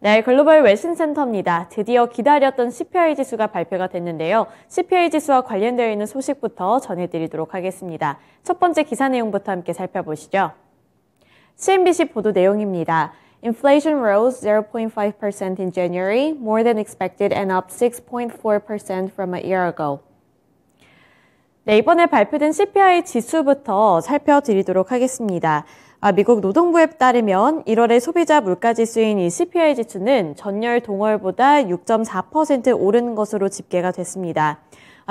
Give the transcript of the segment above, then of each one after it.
네, 글로벌 외신센터입니다. 드디어 기다렸던 CPI 지수가 발표가 됐는데요. CPI 지수와 관련되어 있는 소식부터 전해드리도록 하겠습니다. 첫 번째 기사 내용부터 함께 살펴보시죠. CNBC 보도 내용입니다. Inflation rose 0.5% in January, more than expected and up 6.4% from a year ago. 네, 이번에 발표된 CPI 지수부터 살펴드리도록 하겠습니다. 미국 노동부에 따르면 1월의 소비자 물가지수인 이 CPI 지수는 전월 동월보다 6.4% 오른 것으로 집계가 됐습니다.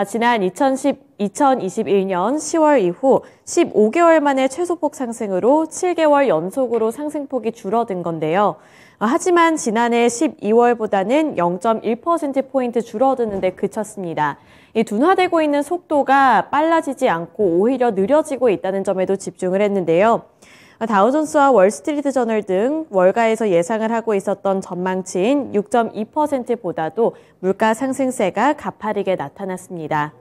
지난 2021년 10월 이후 15개월 만에 최소폭 상승으로 7개월 연속으로 상승폭이 줄어든 건데요. 하지만 지난해 12월보다는 0.1%포인트 줄어드는 데 그쳤습니다. 이 둔화되고 있는 속도가 빨라지지 않고 오히려 느려지고 있다는 점에도 집중을 했는데요. 다우존스와 월스트리트저널 등 월가에서 예상을 하고 있었던 전망치인 6.2%보다도 물가 상승세가 가파르게 나타났습니다.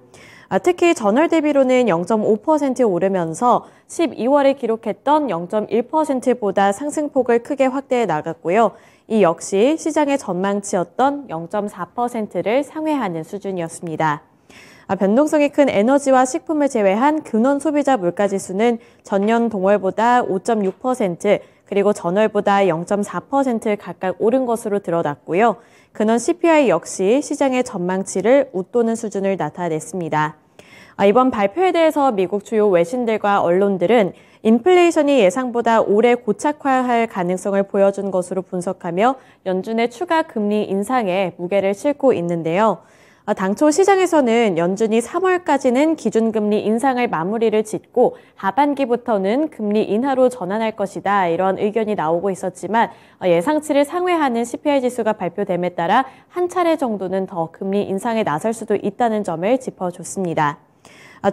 특히 전월 대비로는 0.5% 오르면서 12월에 기록했던 0.1%보다 상승폭을 크게 확대해 나갔고요. 이 역시 시장의 전망치였던 0.4%를 상회하는 수준이었습니다. 변동성이 큰 에너지와 식품을 제외한 근원 소비자 물가지수는 전년 동월보다 5.6%, 그리고 전월보다 0.4% 각각 오른 것으로 드러났고요. 근원 CPI 역시 시장의 전망치를 웃도는 수준을 나타냈습니다. 이번 발표에 대해서 미국 주요 외신들과 언론들은 인플레이션이 예상보다 오래 고착화할 가능성을 보여준 것으로 분석하며 연준의 추가 금리 인상에 무게를 싣고 있는데요. 당초 시장에서는 연준이 3월까지는 기준금리 인상을 마무리를 짓고 하반기부터는 금리 인하로 전환할 것이다, 이런 의견이 나오고 있었지만 예상치를 상회하는 CPI 지수가 발표됨에 따라 한 차례 정도는 더 금리 인상에 나설 수도 있다는 점을 짚어줬습니다.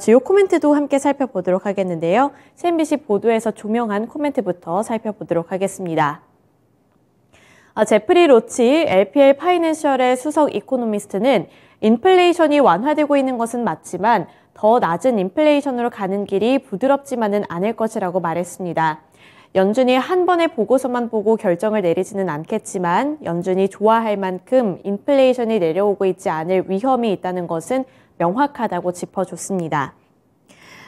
주요 코멘트도 함께 살펴보도록 하겠는데요. CNBC 보도에서 조명한 코멘트부터 살펴보도록 하겠습니다. 제프리 로치 LPL 파이낸셜의 수석 이코노미스트는 인플레이션이 완화되고 있는 것은 맞지만 더 낮은 인플레이션으로 가는 길이 부드럽지만은 않을 것이라고 말했습니다. 연준이 한 번의 보고서만 보고 결정을 내리지는 않겠지만 연준이 좋아할 만큼 인플레이션이 내려오고 있지 않을 위험이 있다는 것은 명확하다고 짚어줬습니다.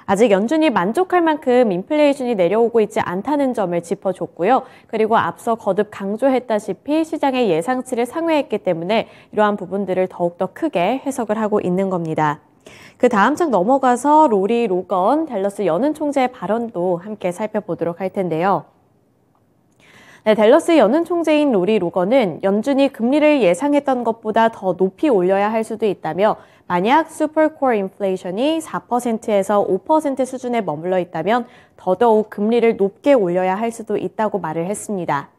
아직 연준이 만족할 만큼 인플레이션이 내려오고 있지 않다는 점을 짚어줬고요. 그리고 앞서 거듭 강조했다시피 시장의 예상치를 상회했기 때문에 이러한 부분들을 더욱더 크게 해석을 하고 있는 겁니다. 그 다음 장 넘어가서 로리 로건 댈러스 연은 총재의 발언도 함께 살펴보도록 할 텐데요. 네, 댈러스 연은 총재인 로리 로건은 연준이 금리를 예상했던 것보다 더 높이 올려야 할 수도 있다며 만약 슈퍼코어 인플레이션이 4%에서 5% 수준에 머물러 있다면 더더욱 금리를 높게 올려야 할 수도 있다고 말을 했습니다.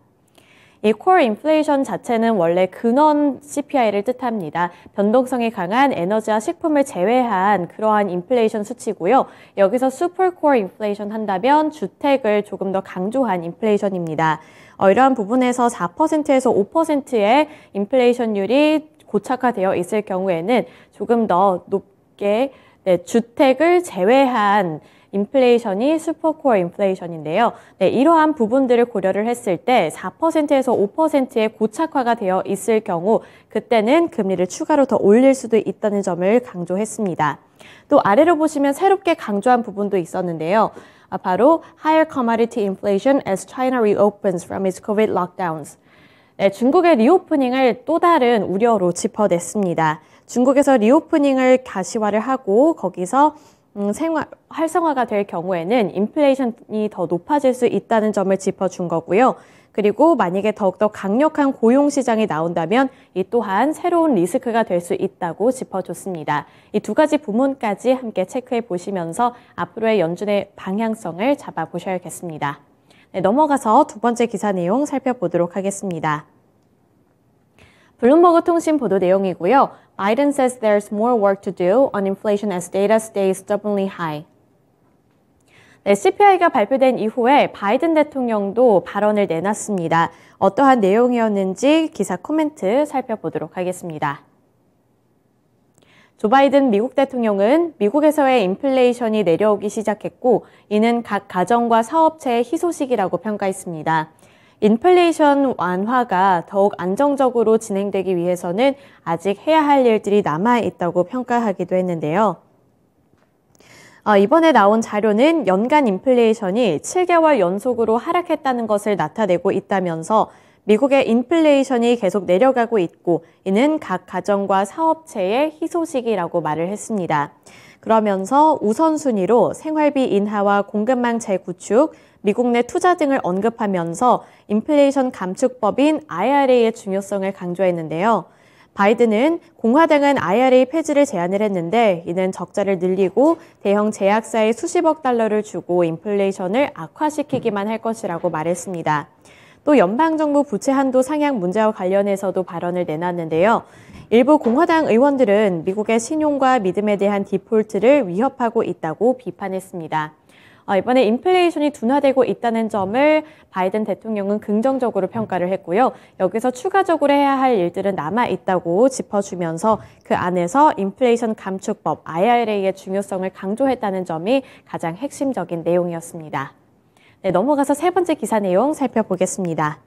이 코어 인플레이션 자체는 원래 근원 CPI를 뜻합니다. 변동성이 강한 에너지와 식품을 제외한 그러한 인플레이션 수치고요. 여기서 슈퍼코어 인플레이션 한다면 주택을 조금 더 강조한 인플레이션입니다. 이러한 부분에서 4%에서 5%의 인플레이션율이 고착화되어 있을 경우에는 조금 더 높게 주택을 제외한 인플레이션이 슈퍼코어 인플레이션인데요. 이러한 부분들을 고려를 했을 때 4%에서 5%의 고착화가 되어 있을 경우 그때는 금리를 추가로 더 올릴 수도 있다는 점을 강조했습니다. 또 아래로 보시면 새롭게 강조한 부분도 있었는데요. 바로 higher commodity inflation as China reopens from its COVID lockdowns. 중국의 리오프닝을 또 다른 우려로 짚어냈습니다. 중국에서 리오프닝을 가시화를 하고 거기서 활성화가 될 경우에는 인플레이션이 더 높아질 수 있다는 점을 짚어준 거고요. 그리고 만약에 더욱더 강력한 고용시장이 나온다면 이 또한 새로운 리스크가 될 수 있다고 짚어줬습니다. 이 두 가지 부분까지 함께 체크해 보시면서 앞으로의 연준의 방향성을 잡아보셔야겠습니다. 넘어가서 두 번째 기사 내용 살펴보도록 하겠습니다. 블룸버그 통신 보도 내용이고요. Biden says there's more work to do on inflation as data stays stubbornly high. CPI가 발표된 이후에 바이든 대통령도 발언을 내놨습니다. 어떠한 내용이었는지 기사 코멘트 살펴보도록 하겠습니다. 조 바이든 미국 대통령은 미국에서의 인플레이션이 내려오기 시작했고 이는 각 가정과 사업체의 희소식이라고 평가했습니다. 인플레이션 완화가 더욱 안정적으로 진행되기 위해서는 아직 해야 할 일들이 남아있다고 평가하기도 했는데요. 이번에 나온 자료는 연간 인플레이션이 7개월 연속으로 하락했다는 것을 나타내고 있다면서 미국의 인플레이션이 계속 내려가고 있고 이는 각 가정과 사업체의 희소식이라고 말을 했습니다. 그러면서 우선순위로 생활비 인하와 공급망 재구축, 미국 내 투자 등을 언급하면서 인플레이션 감축법인 IRA의 중요성을 강조했는데요. 바이든은 공화당은 IRA 폐지를 제안을 했는데 이는 적자를 늘리고 대형 제약사에 수십억 달러를 주고 인플레이션을 악화시키기만 할 것이라고 말했습니다. 또 연방정부 부채 한도 상향 문제와 관련해서도 발언을 내놨는데요. 일부 공화당 의원들은 미국의 신용과 믿음에 대한 디폴트를 위협하고 있다고 비판했습니다. 이번에 인플레이션이 둔화되고 있다는 점을 바이든 대통령은 긍정적으로 평가를 했고요. 여기서 추가적으로 해야 할 일들은 남아있다고 짚어주면서 그 안에서 인플레이션 감축법 IRA의 중요성을 강조했다는 점이 가장 핵심적인 내용이었습니다. 네, 넘어가서 세 번째 기사 내용 살펴보겠습니다.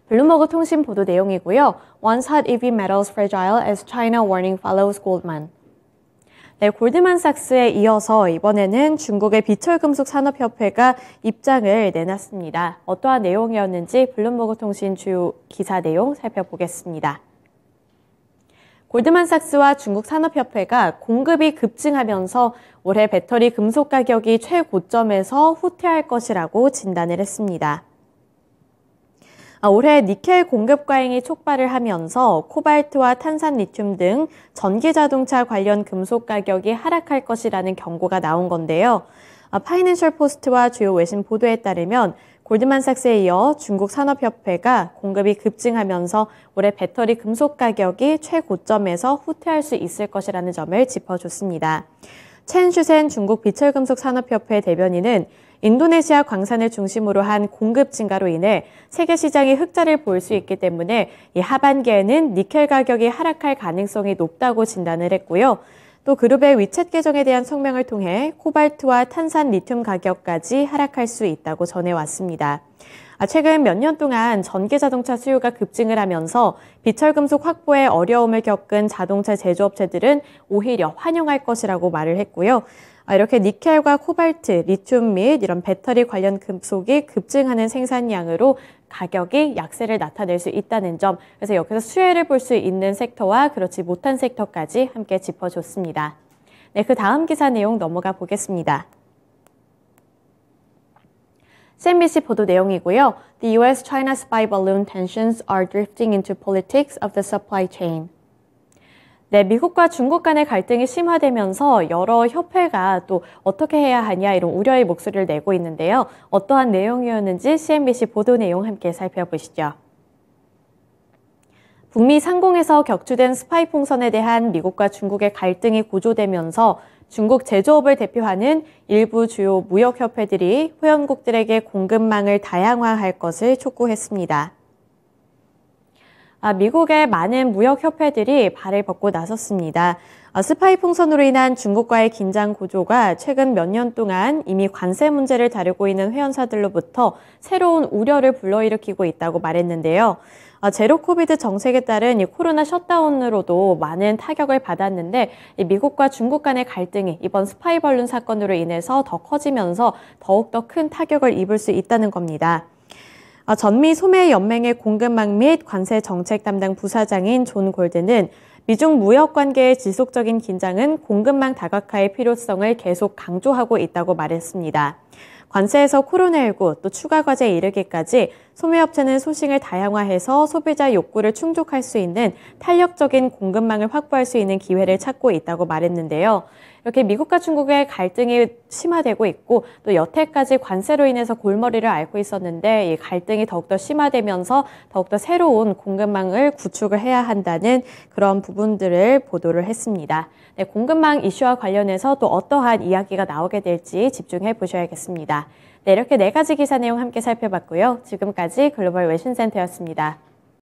블룸버그 통신 보도 내용이고요. Once hot EV metals fragile as China warning follows Goldman. 네, 골드만삭스에 이어서 이번에는 중국의 비철금속 산업협회가 입장을 내놨습니다. 어떠한 내용이었는지 블룸버그 통신 주요 기사 내용 살펴보겠습니다. 골드만삭스와 중국 산업협회가 공급이 급증하면서 올해 배터리 금속 가격이 최고점에서 후퇴할 것이라고 진단을 했습니다. 올해 니켈 공급 과잉이 촉발을 하면서 코발트와 탄산 리튬 등 전기 자동차 관련 금속 가격이 하락할 것이라는 경고가 나온 건데요. 파이낸셜 포스트와 주요 외신 보도에 따르면 골드만삭스에 이어 중국 산업협회가 공급이 급증하면서 올해 배터리 금속 가격이 최고점에서 후퇴할 수 있을 것이라는 점을 짚어줬습니다. 첸 슈센 중국 비철금속 산업협회 대변인은 인도네시아 광산을 중심으로 한 공급 증가로 인해 세계 시장이 흑자를 볼 수 있기 때문에 이 하반기에는 니켈 가격이 하락할 가능성이 높다고 진단을 했고요. 또 그룹의 위챗 계정에 대한 성명을 통해 코발트와 탄산 리튬 가격까지 하락할 수 있다고 전해왔습니다. 최근 몇 년 동안 전기 자동차 수요가 급증을 하면서 비철금속 확보에 어려움을 겪은 자동차 제조업체들은 오히려 환영할 것이라고 말을 했고요. 이렇게 니켈과 코발트, 리튬 및 이런 배터리 관련 금속이 급증하는 생산량으로 가격이 약세를 나타낼 수 있다는 점, 그래서 여기서 수혜를 볼 수 있는 섹터와 그렇지 못한 섹터까지 함께 짚어줬습니다. 네, 그 다음 기사 내용 넘어가 보겠습니다. CNBC 보도 내용이고요. The U.S.-China spy balloon tensions are drifting into politics of the supply chain. 네, 미국과 중국 간의 갈등이 심화되면서 여러 협회가 또 어떻게 해야 하냐 이런 우려의 목소리를 내고 있는데요. 어떠한 내용이었는지 CNBC 보도 내용 함께 살펴보시죠. 북미 상공에서 격추된 스파이 풍선에 대한 미국과 중국의 갈등이 고조되면서 중국 제조업을 대표하는 일부 주요 무역협회들이 회원국들에게 공급망을 다양화할 것을 촉구했습니다. 미국의 많은 무역협회들이 발을 벗고 나섰습니다. 스파이 풍선으로 인한 중국과의 긴장 구조가 최근 몇 년 동안 이미 관세 문제를 다루고 있는 회원사들로부터 새로운 우려를 불러일으키고 있다고 말했는데요. 제로 코비드 정책에 따른 이 코로나 셧다운으로도 많은 타격을 받았는데 미국과 중국 간의 갈등이 이번 스파이 발룬 사건으로 인해서 더 커지면서 더욱더 큰 타격을 입을 수 있다는 겁니다. 전미 소매 연맹의 공급망 및 관세 정책 담당 부사장인 존 골드는 미중 무역 관계의 지속적인 긴장은 공급망 다각화의 필요성을 계속 강조하고 있다고 말했습니다. 관세에서 코로나19 또 추가 과제에 이르기까지 소매업체는 소싱을 다양화해서 소비자 욕구를 충족할 수 있는 탄력적인 공급망을 확보할 수 있는 기회를 찾고 있다고 말했는데요. 이렇게 미국과 중국의 갈등이 심화되고 있고 또 여태까지 관세로 인해서 골머리를 앓고 있었는데 이 갈등이 더욱더 심화되면서 더욱더 새로운 공급망을 구축을 해야 한다는 그런 부분들을 보도를 했습니다. 네, 공급망 이슈와 관련해서 또 어떠한 이야기가 나오게 될지 집중해 보셔야겠습니다. 네, 이렇게 4가지 기사 내용 함께 살펴봤고요. 지금까지 글로벌 외신센터였습니다.